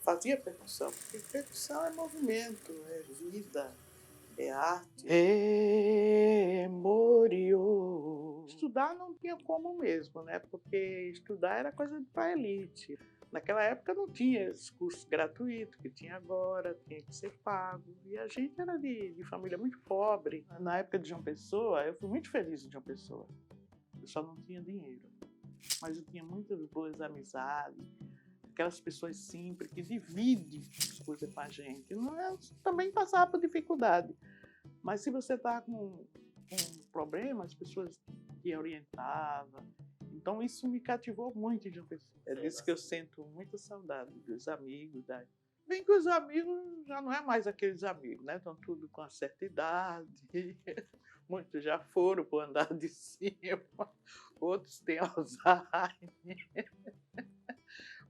fazia percussão, porque percussão é movimento, é vida, é arte. Moriô. Estudar não tinha como mesmo, né, porque estudar era coisa para elite. Naquela época não tinha esse curso gratuito que tinha agora, tinha que ser pago. E a gente era de família muito pobre. Na época de João Pessoa, eu fui muito feliz em João Pessoa. Eu só não tinha dinheiro. Mas eu tinha muitas boas amizades, aquelas pessoas simples que dividem as coisas com a gente. Não é, também passava por dificuldade. Mas se você está com um problema, as pessoas te orientavam. Então isso me cativou muito em João Pessoa. É disso que eu sinto muita saudade, dos amigos. Bem que os amigos já não é mais aqueles amigos, né? Estão tudo com uma certa idade. Muitos já foram para o andar de cima, outros têm Alzheimer.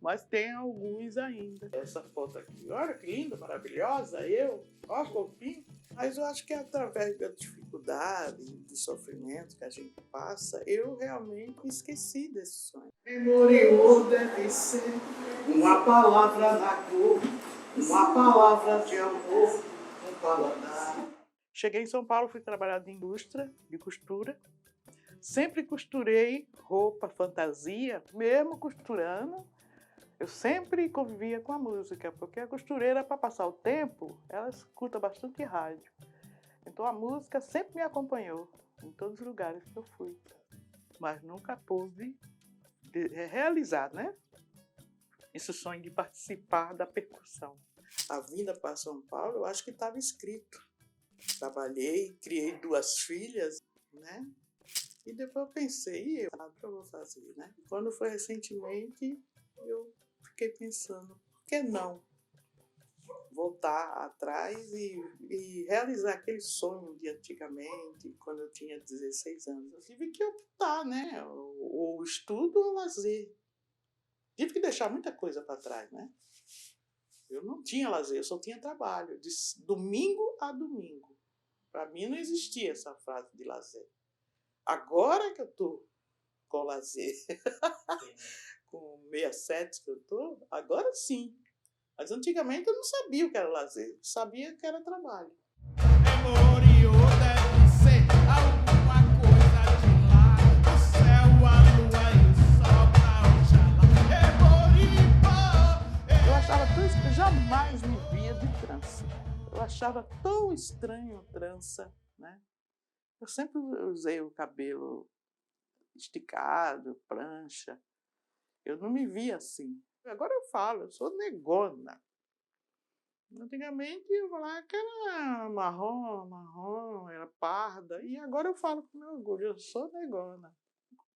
Mas tem alguns ainda. Essa foto aqui, olha que linda, maravilhosa, ó, fofinho. Mas eu acho que através da dificuldade, do sofrimento que a gente passa, eu realmente esqueci desse sonho. Memoriou deve ser uma palavra na cor, uma palavra de amor, um paladar. Cheguei em São Paulo, fui trabalhar de indústria, de costura. Sempre costurei roupa, fantasia, mesmo costurando. Eu sempre convivia com a música, porque a costureira, para passar o tempo, ela escuta bastante rádio. Então a música sempre me acompanhou em todos os lugares que eu fui. Mas nunca pude realizar, né? Esse sonho de participar da percussão. A vinda para São Paulo, eu acho que estava escrito. Trabalhei, criei 2 filhas, né? E depois eu pensei, e eu? O que eu vou fazer, né? Quando foi recentemente, eu fiquei pensando, por que não voltar atrás e realizar aquele sonho de antigamente, quando eu tinha 16 anos. Eu tive que optar, né? Ou estudo ou lazer. Tive que deixar muita coisa para trás, né? Eu não tinha lazer, eu só tinha trabalho, de domingo a domingo. Para mim não existia essa frase de lazer. Agora que eu estou com lazer, com 67 que eu estou, agora sim. Mas antigamente eu não sabia o que era lazer, sabia que era trabalho. Memoriou deve ser alguma coisa de lá, o céu, a lua e o sol pra Oxalá. Eu achava tão estranho, jamais me via de trança. Eu achava tão estranho trança, né? Eu sempre usei o cabelo esticado, prancha. Eu não me via assim. Agora eu falo, eu sou negona. Antigamente eu falava que era marrom, era parda. E agora eu falo com meu orgulho, eu sou negona.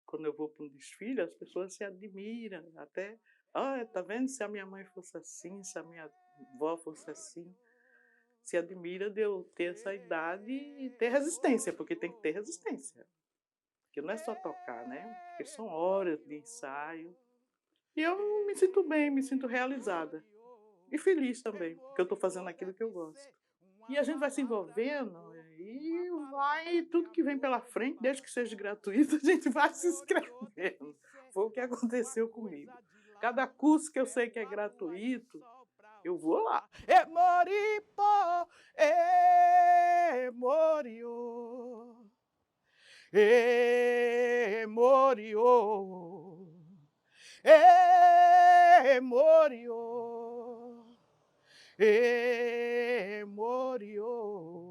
Quando eu vou para um desfile, as pessoas se admiram. Até, olha, tá vendo? Se a minha mãe fosse assim, se a minha avó fosse assim. Se admira de eu ter essa idade e ter resistência, porque tem que ter resistência. Porque não é só tocar, né? Porque são horas de ensaio. E eu me sinto bem, me sinto realizada. E feliz também, porque eu estou fazendo aquilo que eu gosto. E a gente vai se envolvendo e vai, tudo que vem pela frente, desde que seja gratuito, a gente vai se inscrevendo. Foi o que aconteceu comigo. Cada curso que eu sei que é gratuito, eu vou lá. Moripo, moriô, moriô. Moriô, moriô.